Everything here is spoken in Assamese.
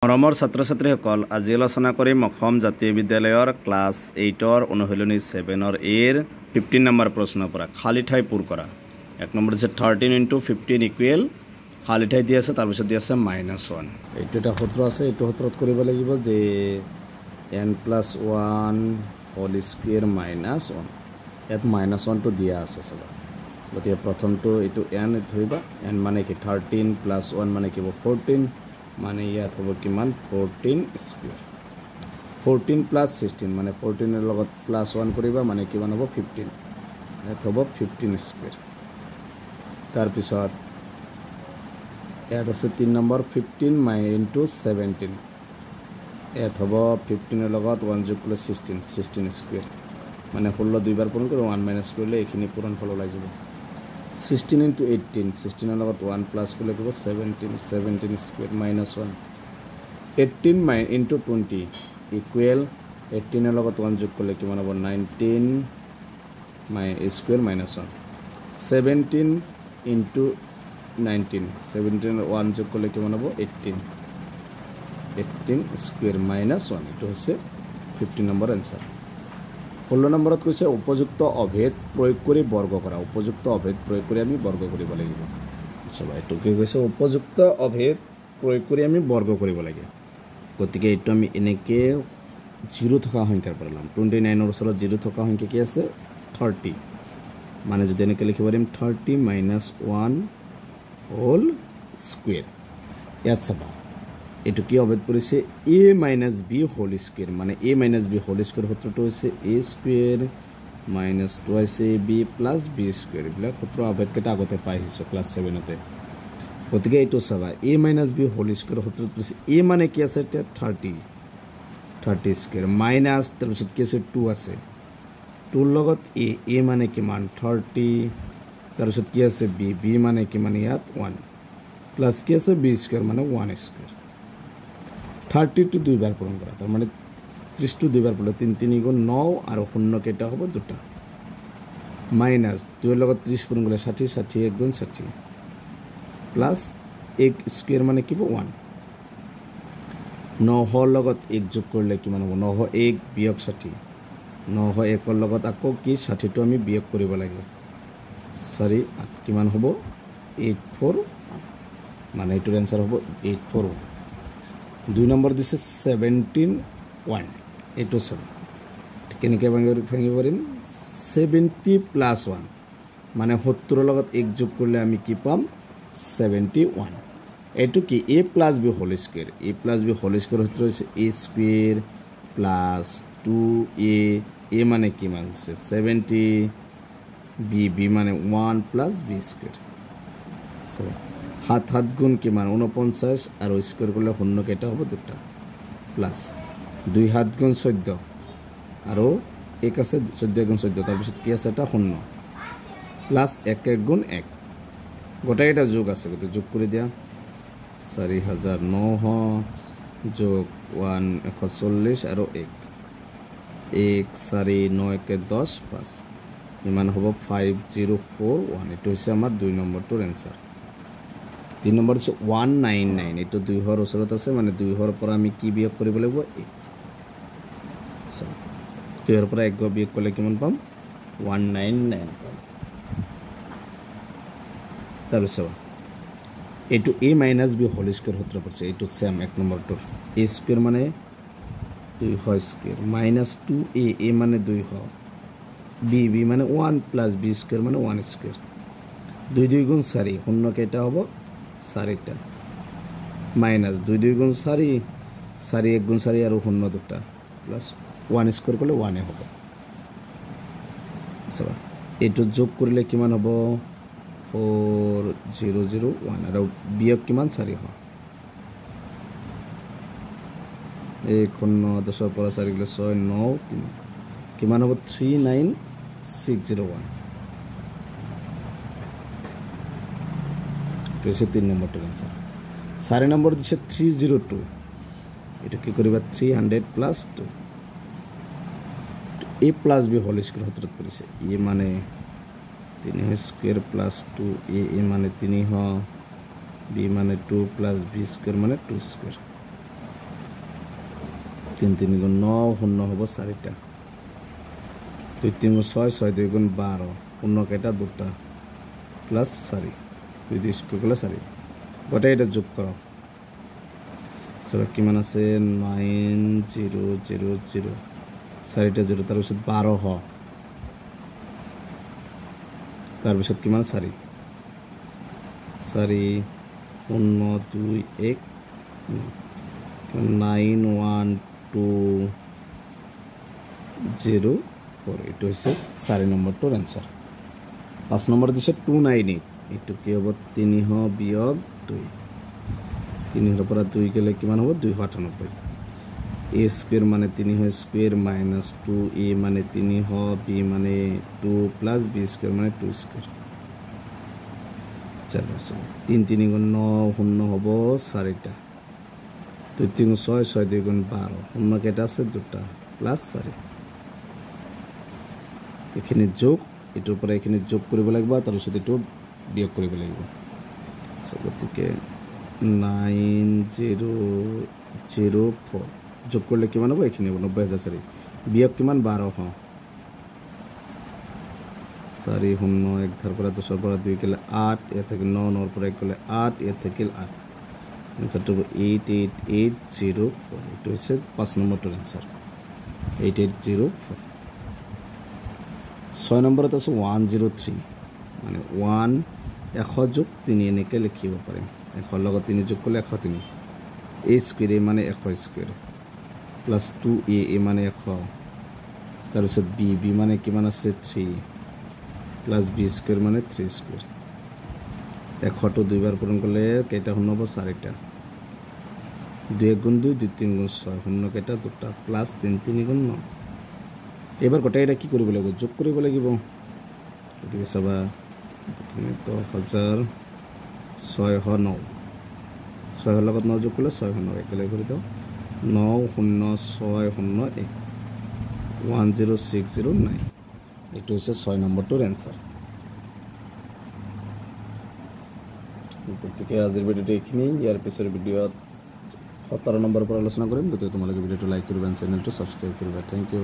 মৰমৰ ছাত্ৰ ছাত্ৰীসকল আজি আলোচনা কৰিম অসম জাতীয় বিদ্যালয়ৰ ক্লাছ 8ৰ অনুশীলনী 7ৰ এৰ 15 নম্বৰ প্ৰশ্নৰ পৰা খালি ঠাই পূৰ কৰা। এক নম্বৰ আছে 13 * 15 ইকুৱেল খালি ঠাই দিয়া আছে, তাৰ পিছত দিয়া আছে -1। এইটো এটা সূত্ৰ আছে, এইটো সূত্ৰত কৰিব লাগিব যে n + 1 হোল স্কুৱেৰ -1 ইয়াত -1টো দিয়া আছে চাবা। গতিকে প্ৰথমটো এইটো n ধৰিবা, n মানে কি 13 + 1 মানে কি 14 মানে ইয়াত হ'ব কিমান 14 স্কুৱেৰ। 14 + 16 মানে 14 লগত +1 কৰিবা মানে কিমান হ'ব 15, ইয়াত হ'ব 15 স্কুৱেৰ। তাৰপিছত ইয়াত আছে 3 নম্বৰ 15 * 17 ইয়াত হ'ব 15 লগত 1 যোগ কৰিলে 16 স্কুৱেৰ মানে 16 দুইবাৰ পূৰণ কৰি 1 - কৰিলে এইখিনি পূৰণ ফল ওলাই যাব। 16 * 18 16 লগত 1 প্লাছ কৰিলে কিব 17 স্কুৱেৰ -1। 18 * 20 ইকুৱেল 18 লগত 1 যোগ কৰিলে কিমান হ'ব 19 স্কুৱেৰ -1। 17 * 19 17 1 যোগ কৰিলে কিমান হ'ব 18 স্কুৱেৰ -1। এইটো হৈছে 15 নম্বৰ এনসাৰ। 16 নম্বৰত কৈছে উপযুক্ত অভেদ প্ৰয়োগ কৰি বৰ্গ কৰা। উপযুক্ত অভেদ প্ৰয়োগ কৰি আমি বৰ্গ কৰিব লাগিব। চাবা এইটো কি কৈছে উপযুক্ত অভেদ প্ৰয়োগ কৰি আমি বৰ্গ কৰিব লাগে। গতিকে এইটো আমি এনেকৈ 0 থকা সংখ্যাৰ পৰা ল'ম। 29ৰ ওচৰত 0 থকা সংখ্যা কি আছে 30 মানে যদি এনেকৈ লিখিব পাৰিম 30 - 1 হোল স্কুৱেৰ। ইয়াত চাবা এইটো কি অভেদ পৰিছে a - b হোল স্কুৱেৰ মানে a - b হোল স্কুৱেৰ সূত্ৰটো হৈছে a square -2 ab + b square. এইবিলাক সূত্ৰ অভেদকেইটা আগতে পাই আহিছোঁ ক্লাছ 7তে। গতিকে এইটো চাবা a - b হোল স্কুৱেৰ সূত্ৰত পৰিছে a মানে কি আছে এতিয়া 30 স্কুৱেৰ মাইনাছ তাৰপিছত কি আছে 2 আছে 2ৰ লগত a মানে কিমান 30 তাৰপিছত কি আছে b মানে কিমান ইয়াত 1 প্লাছ কি আছে b স্কুৱেৰ মানে 1 স্কুৱেৰ। 30টো দুইবাৰ পূৰণ কৰা তাৰমানে 30টো দুইবাৰ পূৰণ 3 × 3 = 9 আৰু 0 কেইটা হ'ব 2টা মাইনাছ 2ৰ লগত 30 পূৰণ কৰিলে 60 60 × 1 = 60 প্লাছ 1 স্কুৱেৰ মানে কি হ'ব 1। 900ৰ লগত 1 যোগ কৰিলে কিমান হ'ব 901 বিয়োগ 60 901ৰ লগত আকৌ কি 60টো আমি বিয়োগ কৰিব লাগে 4 8 কিমান হ'ব 841 মানে এইটোৰ এনসাৰ হ'ব 841। 2 নম্বৰ দিছে 17 এইটো চাব কেনেকৈ ভাঙিব পাৰিম 70 + 1 মানে 70ৰ লগত 1 যোগ কৰিলে আমি কি পাম 71। এইটো কি a + b whole square a + b whole square সূত্ৰ হৈছে a স্কুৱেৰ + 2a মানে কিমান আছে 70 b মানে 1 + b স্কুৱেৰ। 7 7 গুণ কিমান 49 আৰু স্কুৱেৰ কৰিলে 0 কেইটা হ'ব 2টা প্লাছ 2 7 গুণ 14 আৰু 1 আছে 14 গুণ 14 তাৰপিছত কি আছে এটা 0 প্লাছ 1 1 গুণ 1 গোটেইকেইটা যোগ আছে গতিকে যোগ কৰি দিয়া 4900 যোগ 1 140 আৰু 1 1 4 9 1 10 5 ইমান হ'ব 5041। এইটো হৈছে আমাৰ 2 নম্বৰটোৰ এনসাৰ। 3 নম্বৰ হৈছে 199 এইটো 200ৰ ওচৰত আছে মানে 200ৰ পৰা আমি কি বিয়োগ কৰিব লাগিব 1 200ৰ পৰা 1 বিয়োগ কৰিলে কিমান পাম 199 পাম। তাৰপিছত এইটো a - b হোল স্কুৱেৰ সূত্ৰ পৰিছে এইটো চেম 1 নম্বৰটোৰ a স্কুৱেৰ মানে 200 স্কুৱেৰ -2a মানে 200 b মানে 1 + b স্কুৱেৰ মানে 1 স্কুৱেৰ 2 2 গুণ 4 0 কেইটা হ'ব 4টা মাইনাছ 2 2 গুণ 4 4 1 গুণ 4 আৰু 0 2টা প্লাছ 1 স্কুৱেৰ কৰিলে 1 হ'ব। চাবা এইটো যোগ কৰিলে কিমান হ'ব 4001 আৰু বিয়োগ কিমান 400 1 0 10ৰ পৰা 4 গ'লে 6 9 3 কিমান হ'ব 39601। এইটো 3 নম্বৰটোৰ এনসাৰ। 4 নম্বৰ দিছে 302 এইটো কি কৰিবা 300 + 2 a + b হোল স্কুৱেৰ সূত্ৰত পৰিছে a মানে 3 স্কুৱেৰ + 2a মানে 300 b মানে 2 + b স্কুৱেৰ মানে 2 স্কুৱেৰ 3 3 গুণ 9 শূন্য হ'ব 4টা 2 3 গুণ 6 6 2 গুণ 12 শূন্য কেইটা দুটা প্লাস 4 2 2 স্কয়ার করলে 4 গোটেই এটা যোগ করো সব কিমান আছে 9000 4টা 0 তার পিছত 12 হ তার পিছত কিমান 4 4 0 2 1 9120 এটা হচ্ছে 4 নম্বরটার অ্যান্সার 5 নম্বর দিছে 298 এটু কি হবে 3 হ বিয়োগ 2 3 এর উপর 2 গেলে কিমান হবে 298 a স্কয়ার মানে 3 হ স্কয়ার মাইনাস 2a মানে 3 হ b মানে 2 প্লাস b স্কয়ার মানে 2 স্কয়ার চলো 3 3 গুণ 9 শূন্য হবে 4টা 2 3 6 6 2 গুণ 12 শূন্য কেটা আছে দুটা প্লাস 4 এখানে যোগ এটার উপরে এখানে যোগ কৰিব লাগিব তাৰ সাথে এটো বিয়োগ কৰিব লাগিব সবতিকে 9004 যোগ করলে কিমান হবে এখানে 90000 বিয়োগ কিমান 12 হ 4 শূন্য 1 ধার পৰা 10 পৰা 2 গেলে 8 এ থেকে 9 9 পৰা 1 গেলে 8 এ থেকে 8 आंसर तो 8804 এটা হচ্ছে 5 নম্বরটার आंसर 8804 6 নম্বরত আছে 103 মানে 1 100 যোগ 3 এনেকে লিখিব পাৰিম 100 লগত 3 যোগ করলে 103 a স্কয়ার a মানে 100 স্কয়ার প্লাস 2a a মানে 100 তার পিছত b b মানে কিমান আছে 3 প্লাস b স্কয়ার মানে 3 স্কয়ার 100 তো দুইবার পূরণ করলে কেটা শূন্য হবে 4টা 2 গুণ 2 2 3 গুণ 6 শূন্য কেটা দুটা প্লাস 3 3 গুণ 9 এবার গোটা এটা কি কৰিব লাগিব যোগ কৰিব লাগিব এদিকে সবা প্রথমে তো 1000 6 9 6 লগত 9 যোগ করলে 6 9 একলে করে দাও 9 0 6 0 1 10609 এটা হচ্ছে 6 নম্বরটার অ্যানসার প্রত্যেকে আজের ভিডিওটি এখানেই ইয়ার পিছের ভিডিও 17 নম্বর পর আলোচনা করিম তো তোমালোকে ভিডিওটি লাইক করবেন চ্যানেলটি সাবস্ক্রাইব করবে থ্যাংক ইউ